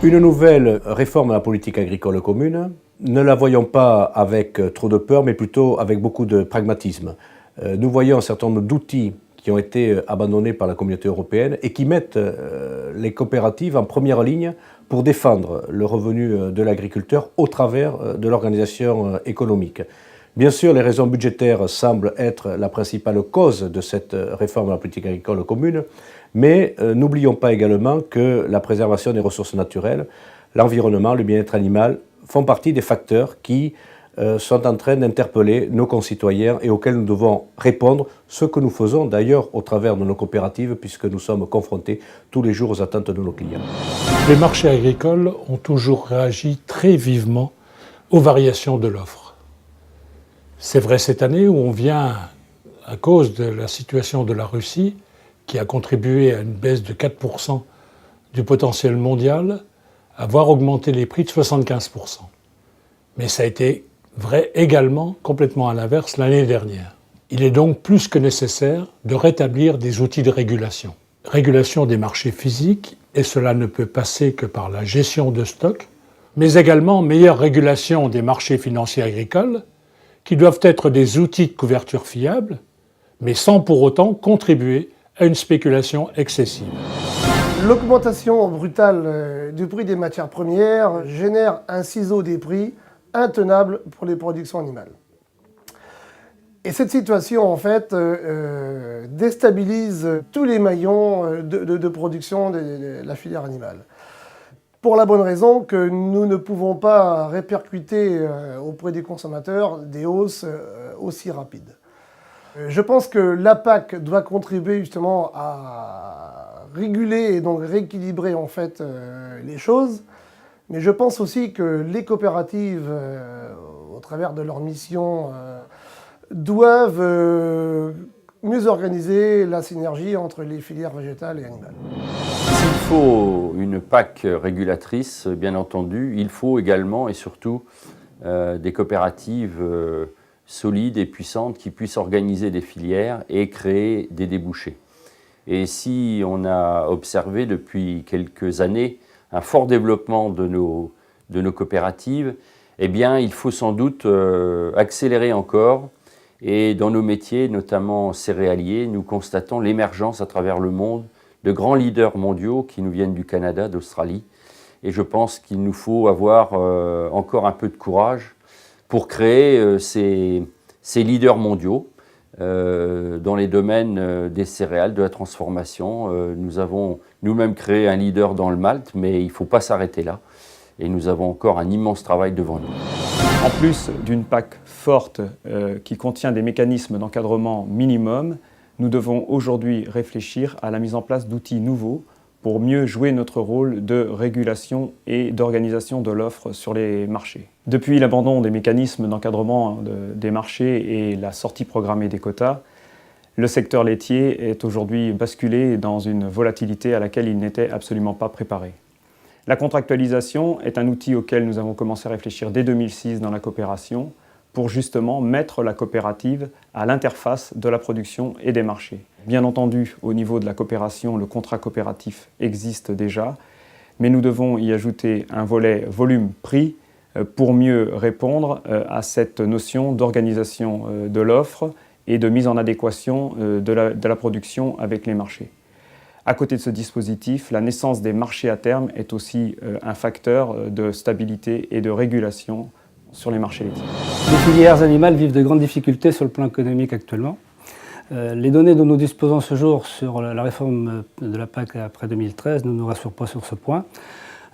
Une nouvelle réforme de la politique agricole commune, ne la voyons pas avec trop de peur, mais plutôt avec beaucoup de pragmatisme. Nous voyons un certain nombre d'outils qui ont été abandonnés par la communauté européenne et qui mettent les coopératives en première ligne pour défendre le revenu de l'agriculteur au travers de l'organisation économique. Bien sûr, les raisons budgétaires semblent être la principale cause de cette réforme de la politique agricole commune, mais n'oublions pas également que la préservation des ressources naturelles, l'environnement, le bien-être animal font partie des facteurs qui sont en train d'interpeller nos concitoyens et auxquels nous devons répondre, ce que nous faisons d'ailleurs au travers de nos coopératives puisque nous sommes confrontés tous les jours aux attentes de nos clients. Les marchés agricoles ont toujours réagi très vivement aux variations de l'offre. C'est vrai cette année où on vient, à cause de la situation de la Russie, qui a contribué à une baisse de 4% du potentiel mondial, à voir augmenter les prix de 75%. Mais ça a été vrai également, complètement à l'inverse, l'année dernière. Il est donc plus que nécessaire de rétablir des outils de régulation. Régulation des marchés physiques, et cela ne peut passer que par la gestion de stock, mais également meilleure régulation des marchés financiers agricoles, qui doivent être des outils de couverture fiables, mais sans pour autant contribuer à une spéculation excessive. L'augmentation brutale du prix des matières premières génère un ciseau des prix intenable pour les productions animales. Et cette situation, en fait, déstabilise tous les maillons de production de la filière animale. Pour la bonne raison que nous ne pouvons pas répercuter auprès des consommateurs des hausses aussi rapides. Je pense que la PAC doit contribuer justement à réguler et donc rééquilibrer en fait les choses. Mais je pense aussi que les coopératives, au travers de leur mission, doivent mieux organiser la synergie entre les filières végétales et animales. S'il faut une PAC régulatrice, bien entendu, il faut également et surtout des coopératives solides et puissantes qui puissent organiser des filières et créer des débouchés. Et si on a observé depuis quelques années un fort développement de nos coopératives, eh bien, il faut sans doute accélérer encore. Et dans nos métiers, notamment céréaliers, nous constatons l'émergence à travers le monde de grands leaders mondiaux qui nous viennent du Canada, d'Australie. Et je pense qu'il nous faut avoir encore un peu de courage pour créer ces leaders mondiaux dans les domaines des céréales, de la transformation. Nous avons nous-mêmes créé un leader dans le malt, mais il ne faut pas s'arrêter là. Et nous avons encore un immense travail devant nous. En plus d'une PAC forte qui contient des mécanismes d'encadrement minimum, nous devons aujourd'hui réfléchir à la mise en place d'outils nouveaux pour mieux jouer notre rôle de régulation et d'organisation de l'offre sur les marchés. Depuis l'abandon des mécanismes d'encadrement des marchés et la sortie programmée des quotas, le secteur laitier est aujourd'hui basculé dans une volatilité à laquelle il n'était absolument pas préparé. La contractualisation est un outil auquel nous avons commencé à réfléchir dès 2006 dans la coopération pour justement mettre la coopérative à l'interface de la production et des marchés. Bien entendu, au niveau de la coopération, le contrat coopératif existe déjà, mais nous devons y ajouter un volet volume-prix pour mieux répondre à cette notion d'organisation de l'offre et de mise en adéquation de la production avec les marchés. À côté de ce dispositif, la naissance des marchés à terme est aussi un facteur de stabilité et de régulation sur les marchés laitiers. Les filières animales vivent de grandes difficultés sur le plan économique actuellement. Les données dont nous disposons ce jour sur la réforme de la PAC après 2013 ne nous rassurent pas sur ce point.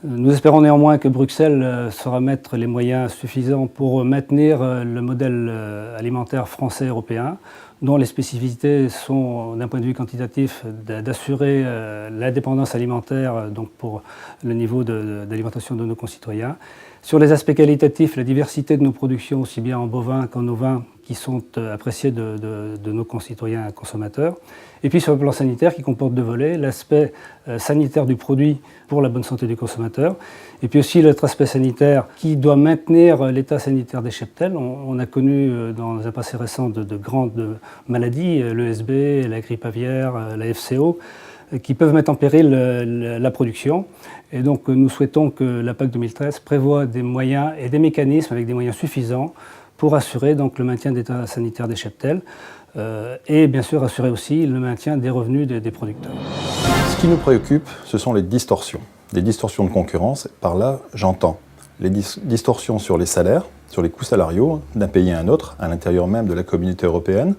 Nous espérons néanmoins que Bruxelles saura mettre les moyens suffisants pour maintenir le modèle alimentaire français-européen, dont les spécificités sont, d'un point de vue quantitatif, d'assurer l'indépendance alimentaire donc pour le niveau d'alimentation de nos concitoyens. Sur les aspects qualitatifs, la diversité de nos productions, aussi bien en bovins qu'en ovins, qui sont appréciés de nos concitoyens et consommateurs. Et puis sur le plan sanitaire, qui comporte deux volets, l'aspect sanitaire du produit pour la bonne santé du consommateur, et puis aussi l'autre aspect sanitaire qui doit maintenir l'état sanitaire des cheptels. On a connu dans un passé récent de grandes maladies, l'ESB, la grippe aviaire, la FCO. qui peuvent mettre en péril la production. Et donc nous souhaitons que la PAC 2013 prévoie des moyens et des mécanismes avec des moyens suffisants pour assurer donc le maintien de l'état sanitaire des cheptels et bien sûr assurer aussi le maintien des revenus des producteurs. Ce qui nous préoccupe, ce sont les distorsions de concurrence. Par là, j'entends les distorsions sur les salaires, sur les coûts salariaux d'un pays à un autre, à l'intérieur même de la communauté européenne,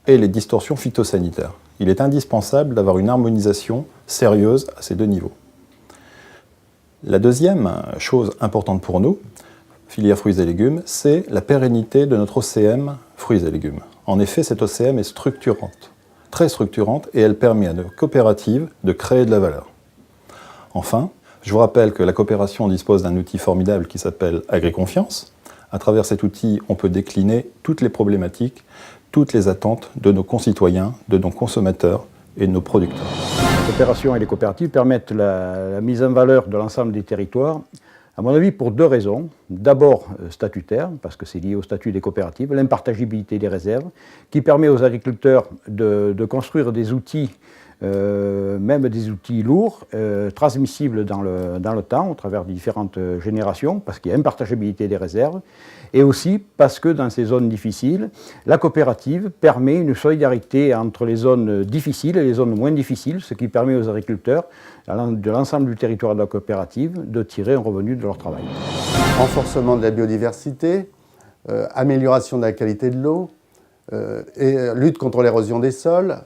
et les distorsions phytosanitaires. Il est indispensable d'avoir une harmonisation sérieuse à ces deux niveaux. La deuxième chose importante pour nous, filière fruits et légumes, c'est la pérennité de notre OCM fruits et légumes. En effet, cette OCM est structurante, très structurante, et elle permet à nos coopératives de créer de la valeur. Enfin, je vous rappelle que la coopération dispose d'un outil formidable qui s'appelle AgriConfiance. À travers cet outil, on peut décliner toutes les problématiques, toutes les attentes de nos concitoyens, de nos consommateurs et de nos producteurs. La coopération et les coopératives permettent la mise en valeur de l'ensemble des territoires, à mon avis pour deux raisons. D'abord statutaire, parce que c'est lié au statut des coopératives, l'impartageabilité des réserves, qui permet aux agriculteurs de construire des outils, même des outils lourds, transmissibles dans le temps, au travers des différentes générations, parce qu'il y a impartageabilité des réserves, et aussi parce que dans ces zones difficiles, la coopérative permet une solidarité entre les zones difficiles et les zones moins difficiles, ce qui permet aux agriculteurs de l'ensemble du territoire de la coopérative de tirer un revenu de leur travail. Renforcement de la biodiversité, amélioration de la qualité de l'eau, et lutte contre l'érosion des sols,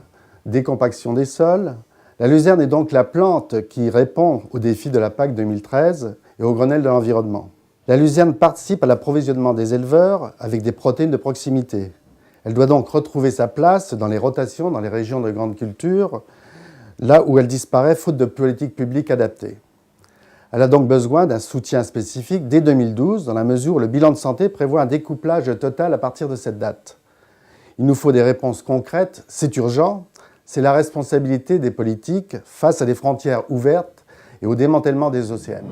décompaction des sols. La luzerne est donc la plante qui répond aux défis de la PAC 2013 et au Grenelle de l'environnement. La luzerne participe à l'approvisionnement des éleveurs avec des protéines de proximité. Elle doit donc retrouver sa place dans les rotations dans les régions de grande culture, là où elle disparaît faute de politique publique adaptée. Elle a donc besoin d'un soutien spécifique dès 2012, dans la mesure où le bilan de santé prévoit un découplage total à partir de cette date. Il nous faut des réponses concrètes, c'est urgent, c'est la responsabilité des politiques face à des frontières ouvertes et au démantèlement des OCM.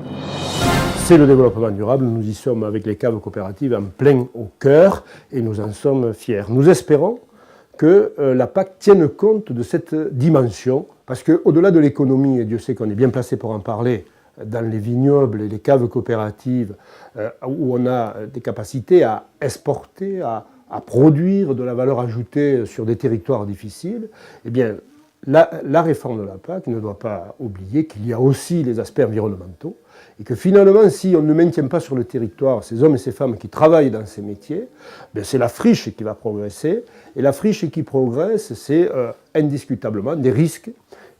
C'est le développement durable, nous y sommes avec les caves coopératives en plein au cœur et nous en sommes fiers. Nous espérons que la PAC tienne compte de cette dimension, parce qu'au-delà de l'économie, et Dieu sait qu'on est bien placé pour en parler, dans les vignobles et les caves coopératives, où on a des capacités à exporter, à produire de la valeur ajoutée sur des territoires difficiles, eh bien, la réforme de la PAC ne doit pas oublier qu'il y a aussi les aspects environnementaux et que finalement, si on ne maintient pas sur le territoire ces hommes et ces femmes qui travaillent dans ces métiers, c'est la friche qui va progresser. Et la friche qui progresse, c'est indiscutablement des risques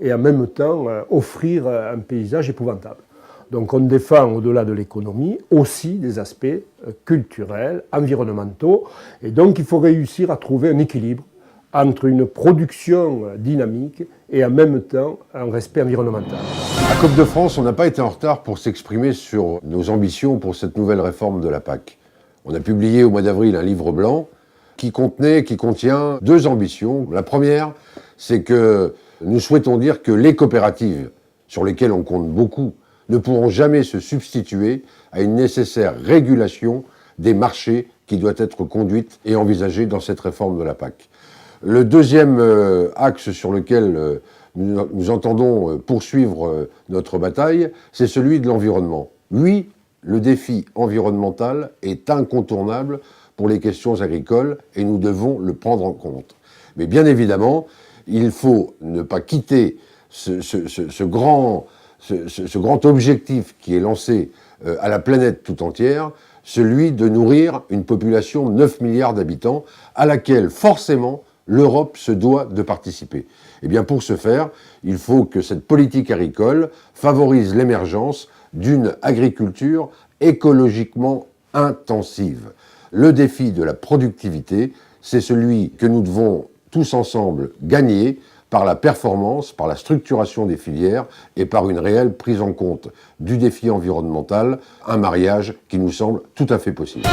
et en même temps offrir un paysage épouvantable. Donc on défend, au-delà de l'économie, aussi des aspects culturels, environnementaux. Et donc il faut réussir à trouver un équilibre entre une production dynamique et en même temps un respect environnemental. À COP de France, on n'a pas été en retard pour s'exprimer sur nos ambitions pour cette nouvelle réforme de la PAC. On a publié au mois d'avril un livre blanc qui contient deux ambitions. La première, c'est que nous souhaitons dire que les coopératives, sur lesquelles on compte beaucoup, ne pourront jamais se substituer à une nécessaire régulation des marchés qui doit être conduite et envisagée dans cette réforme de la PAC. Le deuxième axe sur lequel nous entendons poursuivre notre bataille, c'est celui de l'environnement. Oui, le défi environnemental est incontournable pour les questions agricoles et nous devons le prendre en compte. Mais bien évidemment, il faut ne pas quitter ce grand objectif qui est lancé à la planète tout entière, celui de nourrir une population de 9 milliards d'habitants à laquelle forcément l'Europe se doit de participer. Et bien pour ce faire, il faut que cette politique agricole favorise l'émergence d'une agriculture écologiquement intensive. Le défi de la productivité, c'est celui que nous devons tous ensemble gagner par la performance, par la structuration des filières et par une réelle prise en compte du défi environnemental, un mariage qui nous semble tout à fait possible.